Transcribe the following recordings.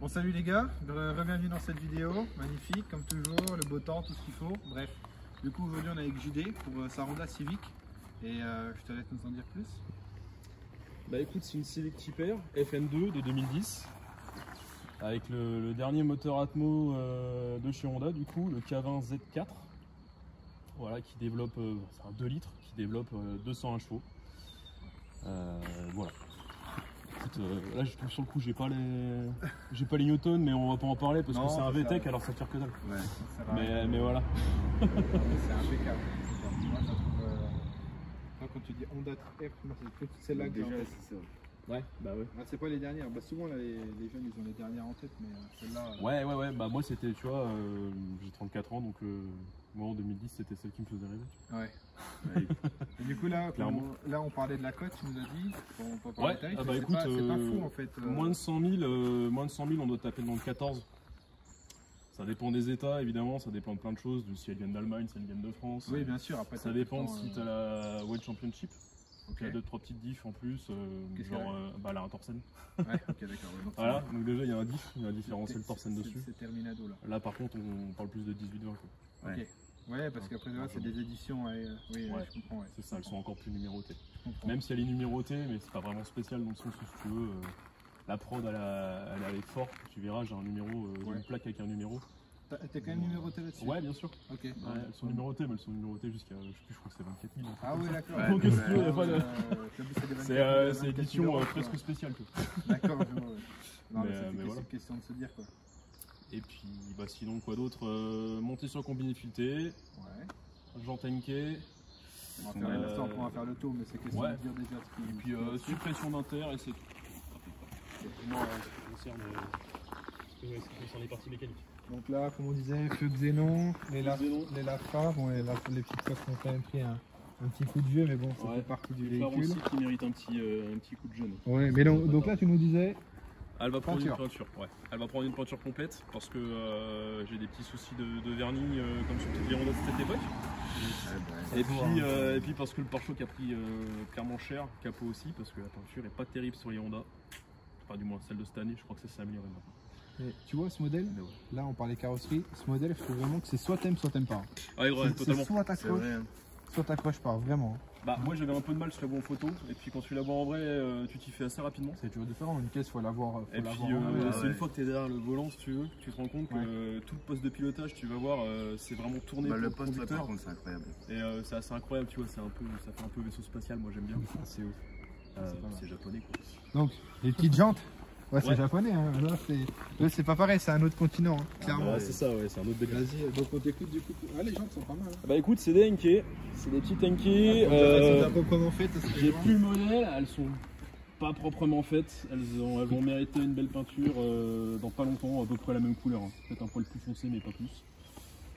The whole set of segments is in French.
Bon salut les gars, bienvenue dans cette vidéo, magnifique comme toujours, le beau temps, tout ce qu'il faut, bref. Du coup aujourd'hui on est avec JD pour sa Honda Civic et je te laisse nous en dire plus. Bah écoute, c'est une Civic Type R FN2 de 2010 avec le dernier moteur Atmo de chez Honda, du coup le K20 Z4, voilà, qui développe, c'est un 2 litres qui développe 201 chevaux. Voilà. Écoute, là je trouve sur le coup j'ai pas les newtons, mais on va pas en parler parce que c'est un VTEC, alors ça tire que dalle. Ouais, mais voilà. C'est impeccable. Moi je trouve, quand tu dis Honda Type R, c'est celle-là que j'ai en tête. Ouais, bah ouais. Ah, c'est pas les dernières, bah, souvent là, les jeunes ils ont les dernières en tête, mais celle-là. Ouais, bah moi c'était, tu vois, j'ai 34 ans donc moi en 2010 c'était celle qui me faisait rêver. Ouais. Et du coup là, on parlait de la cote, tu nous as dit, on peut pas ouais, détailler, bah c'est écoute, pas fou en fait. Moins de 100 000, on doit taper dans le 14. Ça dépend des états évidemment, ça dépend de plein de choses, si elles viennent d'Allemagne, si elles viennent de France. Oui bien sûr, après ça dépend si tu as la World Championship. Okay. Il y a 2-3 petites diffs en plus, genre la Torsen. Ouais, ok d'accord. Ouais, voilà, donc déjà il y a un diff, il y a un différentiel Torsen dessus. C'est Terminado là. Là par contre on parle plus de 18-20 quoi. Ok. Ouais, parce qu'après là c'est des éditions, oui, ouais, je comprends. Ouais. C'est ça, elles sont encore plus numérotées. Même si elle est numérotée, mais c'est pas vraiment spécial dans le sens où si tu veux, la prod elle est avec fort, tu verras, j'ai un numéro, une plaque avec un numéro. T'es quand même numéroté là-dessus? Ouais, bien sûr. Ok. Ouais, elles sont numérotées, mais elles sont numérotées jusqu'à, je sais plus, je crois que c'est 24 000. Ah oui, d'accord. Ouais, donc il n'y a pas de. C'est édition presque spéciale. D'accord, je vois. Non, mais c'est voilà. une question de se dire quoi. Et puis, bah, sinon, quoi d'autre, monter sur combiné fileté. Ouais. Jantes Henke. On pourra faire le tour, mais c'est question de dire déjà ce qui. Et puis, suppression d'inter, et c'est tout. Moi, ça concerne les parties mécaniques. Donc là, comme on disait, feu xénon, les lafars, bon, les petites coques ont quand même pris un petit coup de vieux, mais bon, ça fait partie du véhicule. Aussi qui mérite un petit coup de jeune. Ouais, mais donc là, tu nous disais. Elle va prendre une peinture, ouais. Elle va prendre une peinture complète parce que j'ai des petits soucis de vernis comme sur toutes les Honda de cette époque. Et puis parce que le pare-choc a pris clairement cher, capot aussi, parce que la peinture est pas terrible sur les Honda. Enfin, du moins celle de cette année, je crois que ça s'est amélioré maintenant. Et tu vois ce modèle, là on parlait carrosserie, ce modèle je trouve vraiment que c'est soit t'aimes pas. Ouais, totalement. Soit t'accroches, soit t'accroches pas, vraiment. Bah moi j'avais un peu de mal, je serais bon en photo, et puis quand tu la vois en vrai, tu t'y fais assez rapidement. C'est toujours différent, une caisse faut la voir. Et puis c'est une fois que tu es derrière le volant, si tu veux, tu te rends compte que tout le poste de pilotage, tu vas voir, c'est vraiment tourné pour le poste par contre, c'est incroyable. Et c'est assez incroyable, tu vois, ça fait un peu vaisseau spatial, moi j'aime bien. C'est ouf. C'est japonais quoi. Donc les petites jantes. Ouais, c'est japonais, hein. Là c'est pas pareil, c'est un autre continent, hein, clairement. C'est ça, ouais, c'est un autre délire. Vas-y, donc on t'écoute du coup. Ah, les jantes sont pas mal. Hein. Bah écoute, c'est des Henke, c'est des petites Henke. Elles sont proprement faites. J'ai plus le modèle, elles sont pas proprement faites. Elles vont mériter une belle peinture dans pas longtemps, à peu près la même couleur. Hein. Peut-être un poil plus foncé, mais pas plus.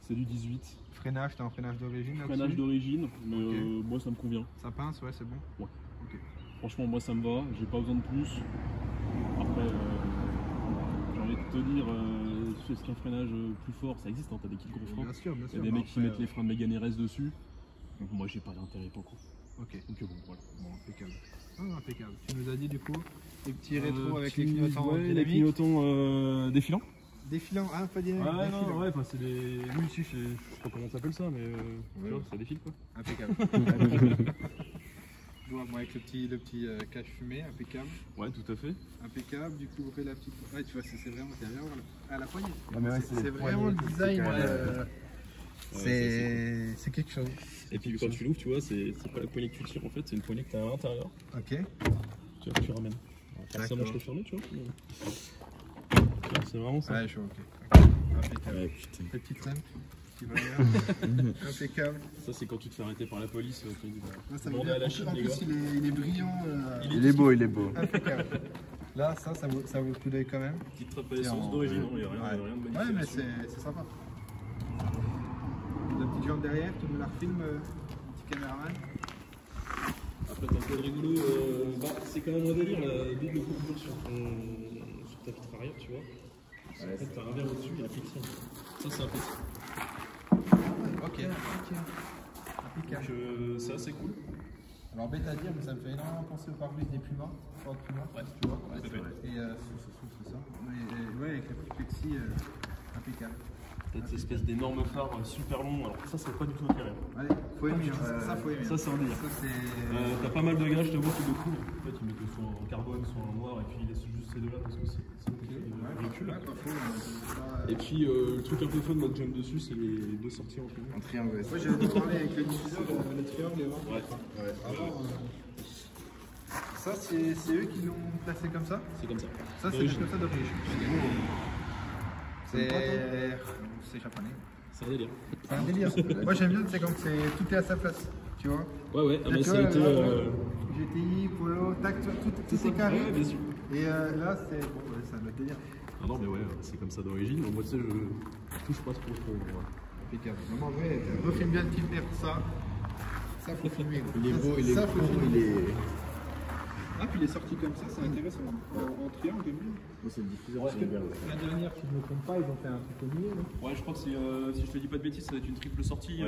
C'est du 18. Freinage, t'as un freinage d'origine là-dessus? Freinage d'origine, mais moi ça me convient. Ça pince, ouais, c'est bon. Ouais. Ok. Franchement, moi ça me va, j'ai pas besoin de plus. Après, j'ai envie de te dire, est-ce qu'un freinage plus fort, ça existe, hein, t'as des kits gros freins. Bien sûr. Il y a des mecs qui mettent les freins de Mégane RS dessus. Donc moi j'ai pas d'intérêt pour le coup. Ok. Donc bon, voilà. Bon, impeccable. Ah, impeccable. Tu nous as dit du coup, les petits rétros avec les clignotants les clignotants défilants. Défilants, ah pas dynamiques. Ouais, non, ouais, enfin, c'est des. Oui, si, je sais pas comment ça s'appelle ça, mais tu vois, ça défile quoi. Impeccable. Moi avec le petit cache fumé, impeccable. Ouais, tout à fait. Impeccable, du coup, la petite. Ouais, tu vois, c'est vraiment à la poignée. Ouais, c'est vraiment le design. C'est quelque chose. Et puis quand tu l'ouvres, tu vois, c'est pas la poignée que tu tires en fait, c'est une poignée que tu as à l'intérieur. Ok. Tu ramènes. Forcément, je l'ai fermé, tu vois. C'est vraiment ça. Ouais, je vois, ok. Impeccable. Ouais, putain. La petite rampe qui va bien. Impeccable. Ça, c'est quand tu te fais arrêter par la police. Ça veut dire, en plus, il est brillant. Il est beau, il est beau. Impeccable. Là, ça vaut le coup d'œil quand même. Petite trappe à essence d'origine, il n'y a rien de magnifique. Ouais, mais c'est sympa. La petite jambe derrière, tu me la refilmes, petit caméraman. Après, t'as un peu de rigolo, c'est quand même un délire, la double coupure sur ta vitre arrière, tu vois. En fait, t'as un verre au-dessus et la fiction. Ça, c'est un petit. Ok. Donc, c'est assez cool. Alors, bête à dire, mais ça me fait énormément penser au pare-brise des Puma. Ford Puma, Ouais, tu vois. c'est vrai. Et c'est ça. Ouais, ci impeccable. T'as cette espèce d'énorme phare super long, alors ça c'est pas du tout éclairé. Ouais, faut aimer, ça faut aimer. Ça c'est un délire. T'as pas mal de gars, je t'avoue, qui le couvrent. En fait, ils mettent soit en carbone, soit en noir, et puis ils laissent juste ces deux là parce que c'est ridicule. Et puis le truc un peu fun, moi que j'aime dessus, c'est les deux sorties en triangle. En triangle, ouais. Moi j'avais dû parler avec le diffuseur de le triangle. Ouais. Alors, ça c'est eux qui l'ont placé comme ça. C'est comme ça. Ça c'est comme ça d'origine. C'est japonais. C'est un délire. C'est un délire. Moi j'aime bien, c'est quand tout est à sa place, tu vois. Ouais, ah Là, bah tu ça a vois, été. GTI, Polo, tac, tout est carré. Ouais, bien sûr. Et là c'est bon, c'est un autre délire. Ah non, mais ouais, c'est comme ça d'origine. Moi, tu sais, je touche pas trop. Impeccable. Non, en vrai, refilme bien le type vert, ça faut filmer. Il est beau, il est faut court, filmer. il est. Ah, puis il est sorti comme ça, c'est intéressant. En triangle, comme lui. C'est le diffuseur, c'est bien. La dernière, si je ne me trompe pas, ils ont fait un truc au milieu. Ouais, je crois que si je te dis pas de bêtises, ça va être une triple sortie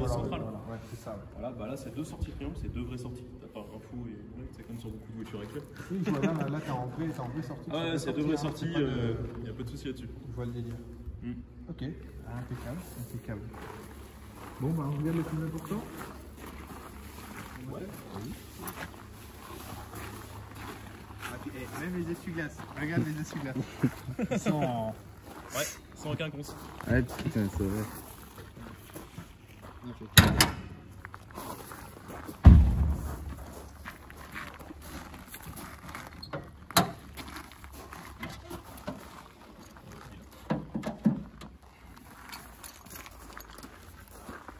centrale. Ouais, c'est ça. Voilà, bah là, c'est deux sorties triangle, c'est deux vraies sorties. T'as pas un fou et c'est comme sur beaucoup de voitures actuelles. Oui, je vois là, t'es en vraie sortie. Ah ouais, c'est deux vraies sorties, y a pas de souci là-dessus. Je vois le délire. Ok, impeccable. Bon, bah on regarde le plus important. Ouais. Ah, puis, même les essuie-glaces. Regarde les essuie-glaces. Ils sont en. Ouais, sans aucun quinconce. Ouais, putain, c'est vrai.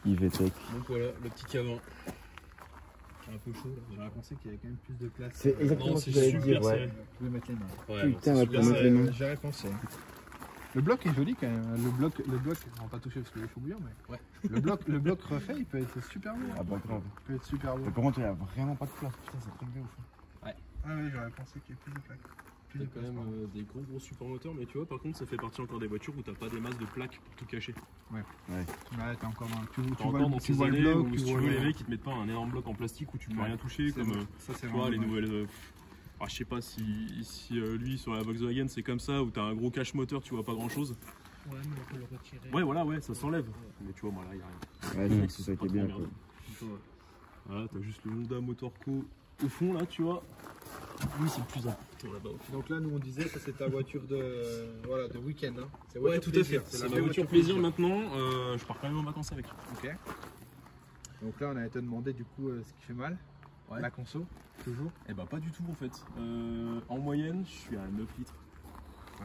IVTech. Donc voilà, le petit cavant. Un peu chaud là. J'aurais pensé qu'il y avait quand même plus de place. C'est exactement ce que j'allais dire, ouais. Je vais mettre les mains. Ouais, Putain, ouais, pour mettre les mains. J'aurais pensé. Le bloc est joli quand même. Le bloc, on va pas toucher parce qu'il est chaud bouillant, mais ouais. le bloc refait, il peut être super beau. Ah bah grave. Il peut être super beau. Mais par contre, il n'y a vraiment pas de place. Putain, c'est très bien au fond. Ah oui, j'aurais pensé qu'il y ait plus de plaques. T'as quand même des gros supports moteurs, mais tu vois, par contre, ça fait partie encore des voitures où t'as pas des masses de plaques pour tout cacher. Ouais. T'es encore dans tu vois le bloc, où si tu veux les mecs, ils te mettent pas un énorme bloc en plastique où tu peux rien toucher, comme tu vois, les nouvelles. Alors, je sais pas si lui sur la Volkswagen c'est comme ça, où t'as un gros cache moteur, tu vois pas grand chose. Ouais, mais on peut le retirer. Ouais, voilà, ouais, ça s'enlève. Mais tu vois, moi là, il y a rien. Ouais, donc c'est ça qui est bien. Voilà, t'as juste le Honda Motor Co au fond là, tu vois. Oui, c'est le plus important là-bas. Donc là, nous on disait, ça c'est ta voiture de week-end. Hein. Ouais, tout à fait. C'est ma voiture plaisir maintenant. Je pars quand même en vacances avec. Ok. Donc là, on a été demandé du coup ce qui fait mal. Ouais. La conso, toujours. Eh bah, pas du tout en fait. En moyenne, je suis à 9 litres.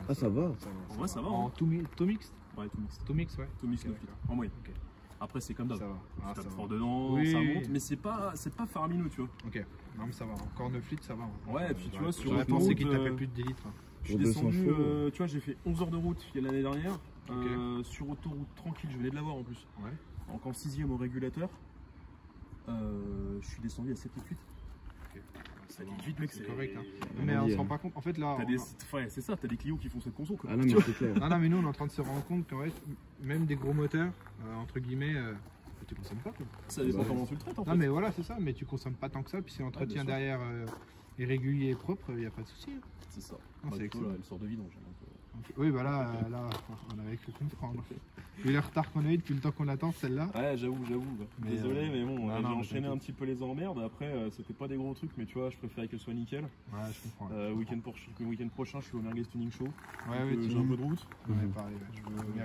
Ah, ça va. En vrai, ça va. En Hein. tout mixte. Ouais, tout mixte. Tout mix, ouais. Tout mixte 9 litres. En moyenne. Ok. Après, c'est comme d'hab. Ça va. Ah, Tu ça tapes va. fort dedans, Oui. ça monte, mais c'est pas faramineux, tu vois. Ok. Non, mais ça va. Encore 9 litres, ça va. Ouais, et puis tu vois, sur J'aurais autoroute, pensé qu'il tapait plus de 10 litres. je suis Pour 200 descendu, chevaux. tu vois, j'ai fait 11 heures de route l'année dernière. Ok. Sur autoroute tranquille, je venais de l'avoir en plus. Ouais. Donc en 6ème au régulateur, je suis descendu à 7 litres 8. Ok. Ça dit vite, mec, C'est correct. Hein. Mais on se rend pas compte. En fait, là. Ouais, c'est ça, t'as des Clio qui font cette conso. Quoi. Ah non, mais c'est clair. Non, mais nous, on est en train de se rendre compte qu'en fait, même des gros moteurs, entre guillemets, tu consommes pas. Quoi. Ça dépend comment tu le traites en fait. Non, mais voilà, c'est ça. Mais tu consommes pas tant que ça. Puis si l'entretien bien sûr. derrière est régulier et propre, il n'y a pas de souci. Hein. C'est ça. Non, c'est du coup, excellent. là, elle sort de vidange. Donc, Oui, bah là, on avait cru comprendre. Vu le retard qu'on a eu depuis le temps qu'on attend, celle-là. Ouais, j'avoue. Mais, Désolé, mais bon, non, j'ai non, enchaîné mais un petit peu les emmerdes. Après, c'était pas des gros trucs, mais tu vois, je préférais qu'elle soit nickel. Ouais, je comprends. Week-end prochain, je suis au Merguez Tuning Show. Ouais, Donc, oui, j'ai un peu de route. On avait parlé. Ouais.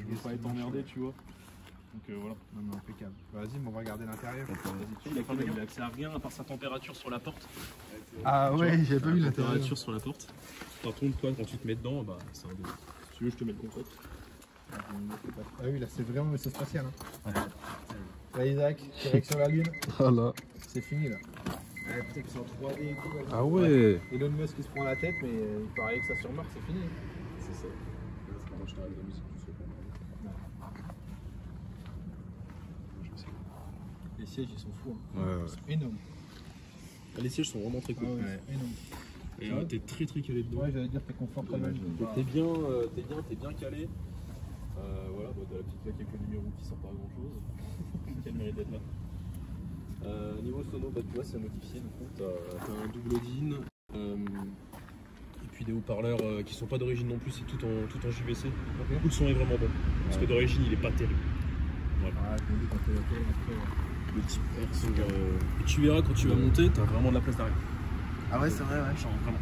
Je veux pas être emmerdé, tu vois. Donc voilà. Non, mais impeccable. Vas-y, on va regarder l'intérieur. Il a accès à rien à part sa température sur la porte. Ah ouais, j'avais pas vu l'intérieur. Température sur la porte. Par contre, toi, quand tu te mets dedans, bah, c'est un délire. Si tu veux, je te mets le concept. Ah oui, là, c'est vraiment vaisseau spatial. Hein. Là, Isaac, direction la Lune. Ah là. C'est fini là. Ouais, peut-être que c'est en 3D et tout. là. Ah ouais. Elon Musk il se prend la tête, mais il paraît que ça sur Mars, c'est fini. C'est ça. Moi, je t'arrête la musique tout seul. Les sièges, ils sont fous. Hein. Ouais, ouais. Ils sont énormes. Les sièges sont vraiment très cool. Énormes. Et t'es très calé dedans. Ouais, j'allais dire t'es confort quand même. T'es bien calé. Voilà, bah, t'as la petite plaque avec le numéro qui sort pas à grand chose. Quel mérite d'être là. Niveau sono, bah, tu vois, c'est modifié. Du coup, t'as un double DIN. puis des haut-parleurs qui sont pas d'origine non plus, c'est tout en JVC. Du coup, le son est vraiment bon. Parce que d'origine, il est pas terrible. Voilà. Ah, je me dis quand t'es ok, après. Le type R, et tu verras quand tu vas monter, t'as vraiment de la place d'arrière. Ah ouais, c'est vrai, ouais. Genre, vraiment.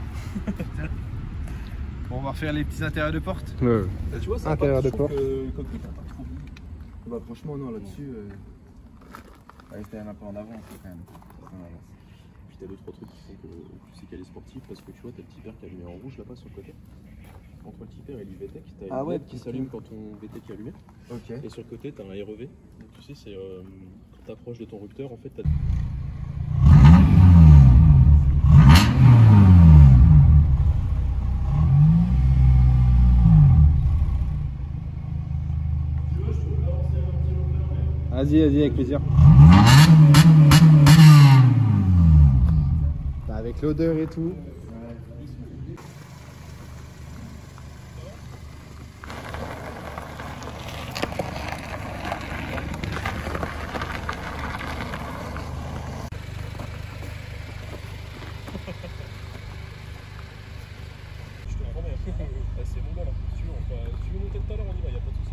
Bon, on va refaire les petits intérieurs de porte. Là, tu vois, ça Intérieur de porte. Le cockpit, t'as pas trop vu. Bah franchement non là-dessus. Rester un peu en avant quand même. Puis t'as 2-3 trucs qui font que c'est calé sportif parce que tu vois, t'as le tipper qui est allumé en rouge là-bas sur le côté. Entre le tipper et l'IVTEC, t'as une LED qui s'allume quand ton VTEC est allumé. Ok. Et sur le côté, t'as un REV. Donc tu sais, c'est quand t'approches de ton rupteur, en fait, t'as. Vas-y, avec plaisir. Avec l'odeur et tout. Je te promets, c'est mon gars là. Si tu veux monter tout à l'heure, on y va, y a pas de soucis.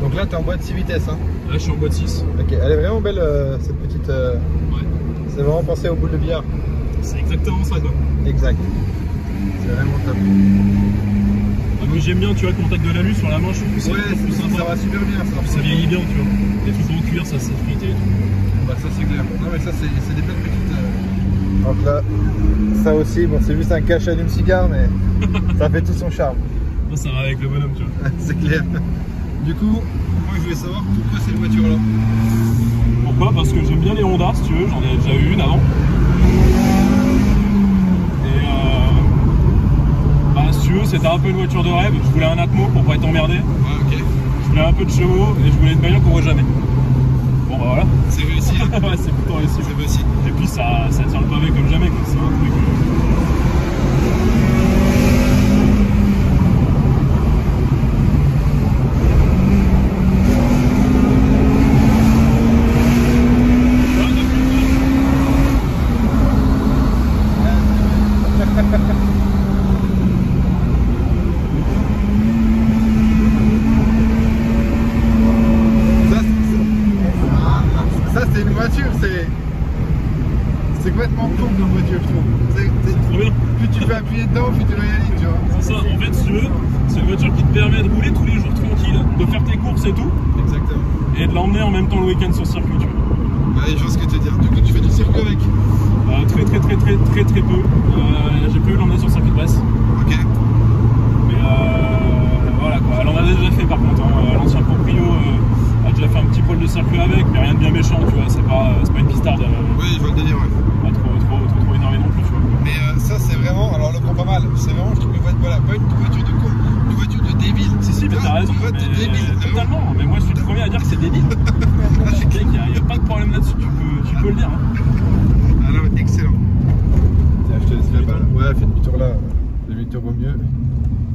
Donc là, tu es en boîte 6 vitesses. Hein. Là, je suis en boîte 6. Ok, elle est vraiment belle cette petite. Ouais. C'est vraiment pensé au boule de billard. C'est exactement ça, quoi. Exact. C'est vraiment top. Moi, j'aime bien, tu vois, le contact de l'alu sur la main, je trouve que c'est plus ça sympa. va super bien. Ça vieillit bien, tu vois. Les trucs en cuir, ça c'est frité et tout. Bah, ça, c'est clair. Non, mais ça, c'est des belles petites. Donc là, ça aussi, bon, c'est juste un cache allume-cigare, mais ça fait tout son charme. Non, ça va avec le bonhomme, tu vois. C'est clair. Du coup, moi je voulais savoir pourquoi cette voiture-là. Pourquoi? Parce que j'aime bien les Honda, si tu veux, j'en ai déjà eu une avant. Et bah, si tu veux, c'était un peu une voiture de rêve. Je voulais un Atmo pour pas être emmerdé. Ouais, ok. Je voulais un peu de chevaux et je voulais une bagnole qu'on voit jamais. Bon bah voilà. C'est réussi. Ouais, c'est plutôt réussi. C'est réussi. Et puis ça tient le pavé comme jamais, quoi. C'est un truc. Ça c'est une voiture, c'est complètement con comme voiture, je trouve. C'est trop bien. Plus tu peux appuyer dedans, plus tu vas y aller, tu vois. C'est ça, en fait, si tu veux, c'est une voiture qui te permet de rouler tous les jours tranquille, de faire tes courses et tout, Exactement. et de l'emmener en même temps le week-end sur circuit, tu vois. Ouais, je vois ce que tu veux dire. Du coup, tu fais du circuit avec. Très peu. J'ai pas eu l'emmener sur le circuit de Brest. Ok. Mais voilà quoi, elle en a déjà fait par contre. Hein. L'ancien proprio a déjà fait un petit poil de circuit avec, mais rien de bien méchant, tu vois. C'est pas une pistarde. Oui, je vois le délire, ouais. Pas trop énervé non plus, tu vois. Mais ça, c'est vraiment. Alors, le prend pas mal. C'est vraiment, je trouve, une voiture, voilà, pas une voiture de con, une voiture de débile. Si, mais t'as raison. Une voiture de débile. Totalement. Mais moi, je suis le premier à dire que c'est débile. Il n'y a pas de problème là-dessus, tu peux le dire. Hein. Alors, excellent. Tiens, je te laisse faire balle. Ouais, fais demi-tour là. Demi-tour vaut mieux.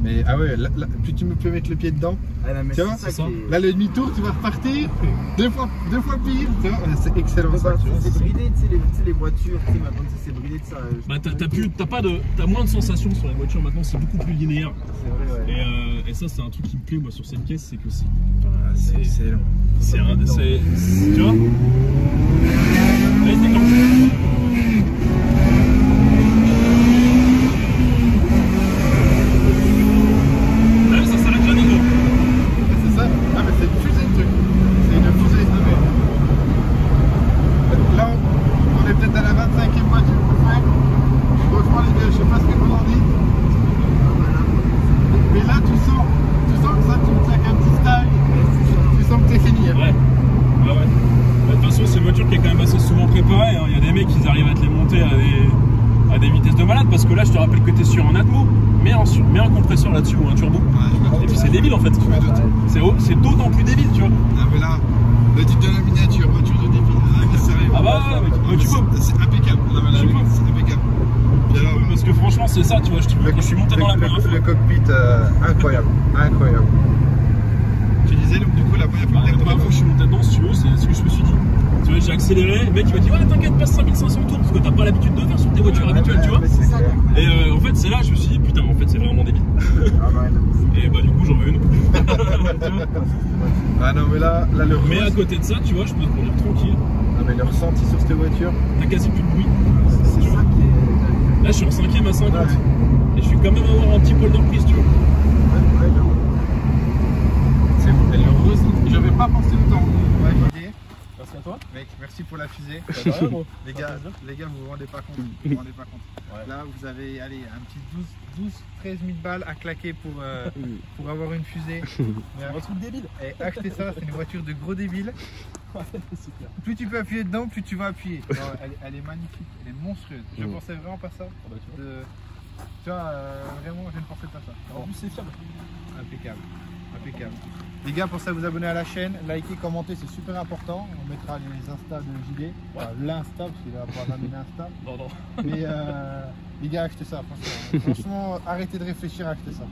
Mais ah ouais, là, plus tu peux mettre le pied dedans. Ah, non, mais Tu vois, c'est ça. qui est- Là, le demi-tour, tu vas repartir deux fois pire. Tu vois, c'est excellent ça. Tu vois. C'est bridé, tu sais, les voitures, tu sais, maintenant c'est bridé de ça. Bah, t'as moins de sensations sur les voitures maintenant, c'est beaucoup plus linéaire. C'est vrai, ouais. Et ça, c'est un truc qui me plaît moi sur cette caisse, c'est que c'est. C'est excellent. Tu vois? Là, il déclenche. Là, ça s'arrête jamais, quoi. C'est ça. Ah, mais c'est une fusée, le truc. C'est une fusée. Ah, mais... Là, on est peut-être à la 25e voiture qu'on fait. Franchement, les gars, je sais pas ce que vous en dites. Mais là, tu sens que ça, tu me claques un petit style. Tu sens que t'es fini. Hein. Ouais. Bah, de toute façon, c'est une voiture qui est quand même assez souvent préparée. Hein. Il y a des mecs qui arrivent à te les monter à à des vitesses de malade parce que là je te rappelle que tu es sur un Atmo, mets un compresseur là-dessus ou un turbo. Et puis c'est débile en fait. C'est d'autant plus débile, tu vois. Ah mais là, le titre de la miniature, voiture de débile. Ah, sérieux. Ah bah, mais tu vois. C'est impeccable. Non, mais là, c'est impeccable. Puis alors, Parce que franchement c'est ça, tu vois, je suis monté dans la première fois. Le cockpit, incroyable, incroyable. tu disais donc du coup la première fois La première fois que je suis monté dedans, si tu veux, c'est ce que je me suis dit. Tu vois, j'ai accéléré, le mec il m'a dit ouais t'inquiète, passe 5500 tours parce que t'as pas l'habitude de faire sur tes voitures habituelles, tu vois. Et en fait c'est là je me suis dit putain en fait c'est vraiment débile. Et bah du coup j'en veux une. Ah non mais là le Mais à côté de ça tu vois je peux te conduire tranquille. Ah mais le ressenti sur cette voiture, T'as quasi plus de bruit. c'est ça qui est... Là je suis en 5ème à 50. Ouais. Et je suis quand même avoir un petit pôle de reprise tu vois. c'est bon, elle est heureuse. J'avais pas pensé autant. Ouais, JD. Merci à toi. Mec, merci pour la fusée. Les gars, vous vous rendez pas compte. Vous vous rendez pas compte. Ouais. Là, vous avez allez, un petit 13 000 balles à claquer pour avoir une fusée. Mais, Un truc débile. et achetez ça, c'est une voiture de gros débile. C'est clair. Plus tu peux appuyer dedans, plus tu vas appuyer. Alors, elle est magnifique, elle est monstrueuse. Je pensais vraiment pas ça. Ah bah, tu vois. Tu vois, vraiment, je ne pensais pas ça. En plus c'est fiable. Impeccable. Impeccable. Les gars, pensez à vous abonner à la chaîne, liker, commenter, c'est super important. On mettra les Insta de JD. Enfin, l'Insta, parce qu'il va pas ramener l'Insta. Non. Mais les gars, achetez ça, franchement. Franchement, arrêtez de réfléchir, achetez ça.